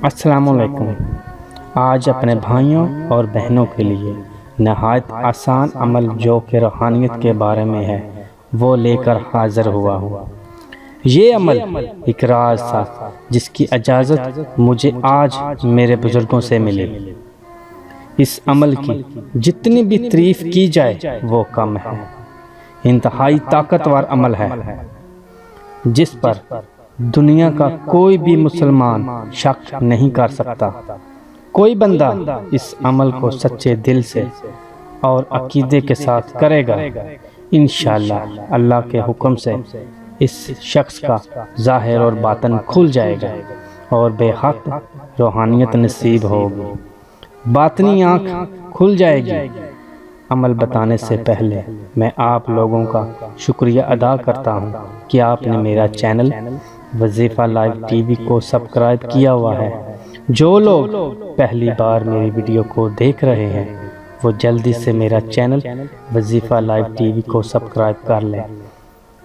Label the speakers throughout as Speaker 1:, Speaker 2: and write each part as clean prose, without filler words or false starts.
Speaker 1: السلام علیکم۔ آج اپنے بھائیوں اور بہنوں کے لیے نہایت آسان عمل جو کہ روحانیت کے بارے میں ہے وہ لے کر حاضر ہوا ہوں۔ یہ عمل ایک راز تھا جس کی اجازت مجھے آج میرے بزرگوں سے ملی۔ اس عمل کی جتنی بھی تعریف کی جائے وہ کم ہے۔ انتہائی طاقتور عمل ہے جس پر دنیا کا کوئی بھی مسلمان شک نہیں کر سکتا۔ کوئی بندہ اس عمل کو سچے دل سے اور عقیدے کے ساتھ کرے گا، انشاءاللہ اللہ کے حکم سے اس شخص کا ظاہر اور باطن کھل جائے گا اور بے حد روحانیت نصیب ہوگی، باطنی آنکھ کھل جائے گی۔ عمل بتانے سے پہلے میں آپ لوگوں کا شکریہ ادا کرتا ہوں کہ آپ نے میرا چینل وظیفہ لائیو ٹی وی کو سبسکرائب کیا ہوا ہے۔ جو لوگ پہلی بار میری ویڈیو کو دیکھ رہے ہیں وہ جلدی سے میرا چینل وظیفہ لائیو ٹی وی کو سبسکرائب کر لیں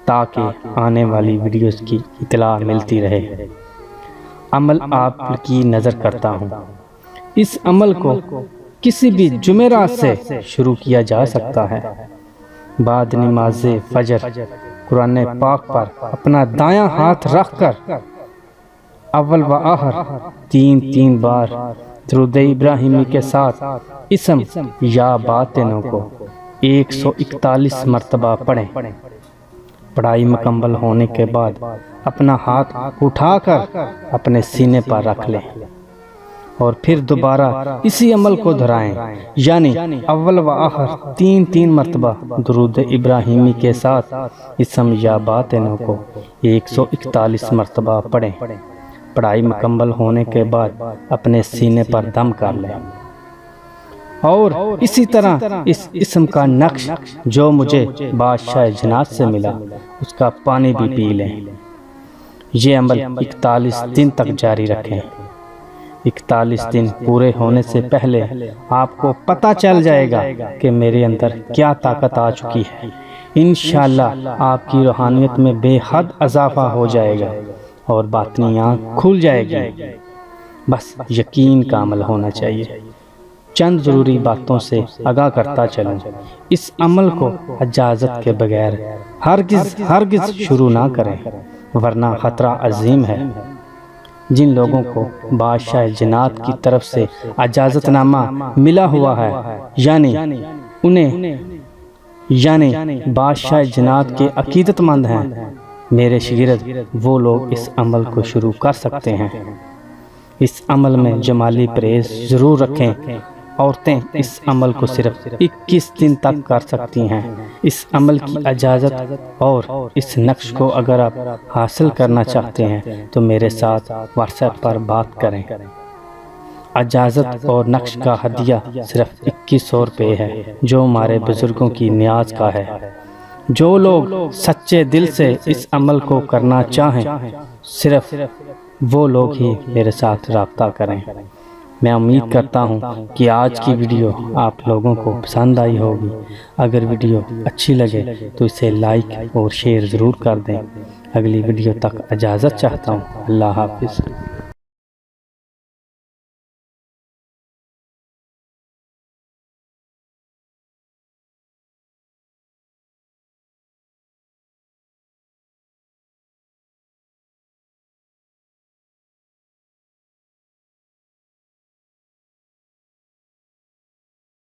Speaker 1: تاکہ آنے والی ویڈیوز کی اطلاع ملتی رہے۔ عمل آپ کی نظر کرتا ہوں۔ اس عمل کو کسی بھی جمعرات سے شروع کیا جا سکتا ہے۔ بعد نماز فجر قرآن پاک پر اپنا دایاں ہاتھ رکھ کر اول و آخر 3 بار درود ابراہیمی کے ساتھ اسم یا باطنوں کو 141 مرتبہ پڑھیں۔ پڑھائی مکمل ہونے کے بعد اپنا ہاتھ اٹھا کر اپنے سینے پر رکھ لیں اور پھر دوبارہ اسی عمل کو دہرائیں، یعنی اول و آخر 3 مرتبہ درود ابراہیمی کے ساتھ اسم یا باطنوں کو 141 مرتبہ پڑھیں۔ پڑھائی مکمل ہونے کے بعد اپنے سینے پر دم کر لیں اور اسی طرح اس اسم کا نقش جو مجھے بادشاہ جنات سے ملا اس کا پانی بھی پی لیں۔ یہ عمل 41 دن تک جاری رکھیں۔ 41 دن پورے ہونے سے پہلے آپ کو پتہ چل جائے گا کہ میرے اندر کیا طاقت آ چکی ہے۔ انشاءاللہ آپ کی روحانیت میں بے حد اضافہ ہو جائے گا اور باطنی آنکھ کھل جائے گی۔ بس یقین کا عمل ہونا چاہیے۔ چند ضروری باتوں سے آگاہ کرتا چلوں۔ اس عمل کو اجازت کے بغیر ہرگز شروع نہ کریں ورنہ خطرہ عظیم ہے۔ جن لوگوں کو بادشاہ جنات کی طرف سے اجازت نامہ ملا ہوا ہے یعنی بادشاہ جنات کے عقیدت مند ہیں میرے شاگرد، وہ لوگ اس عمل کو شروع کر سکتے ہیں۔ اس عمل میں جمالی پرہیز ضرور رکھیں۔ عورتیں اس عمل کو صرف 21 دن تک کر سکتی ہیں۔ اس عمل کی اجازت اور اس نقش کو اگر آپ حاصل کرنا چاہتے ہیں تو میرے ساتھ واٹس ایپ پر بات کریں۔ اجازت اور نقش کا ہدیہ صرف 2100 روپے ہے جو ہمارے بزرگوں کی نیاز کا ہے۔ جو لوگ سچے دل سے اس عمل کو کرنا چاہیں صرف وہ لوگ ہی میرے ساتھ رابطہ کریں۔ میں امید کرتا ہوں کہ آج کی ویڈیو آپ لوگوں کو پسند آئی ہوگی۔ اگر ویڈیو اچھی لگے تو اسے لائک اور شیئر ضرور کر دیں۔ اگلی ویڈیو تک اجازت چاہتا ہوں۔ اللہ حافظ۔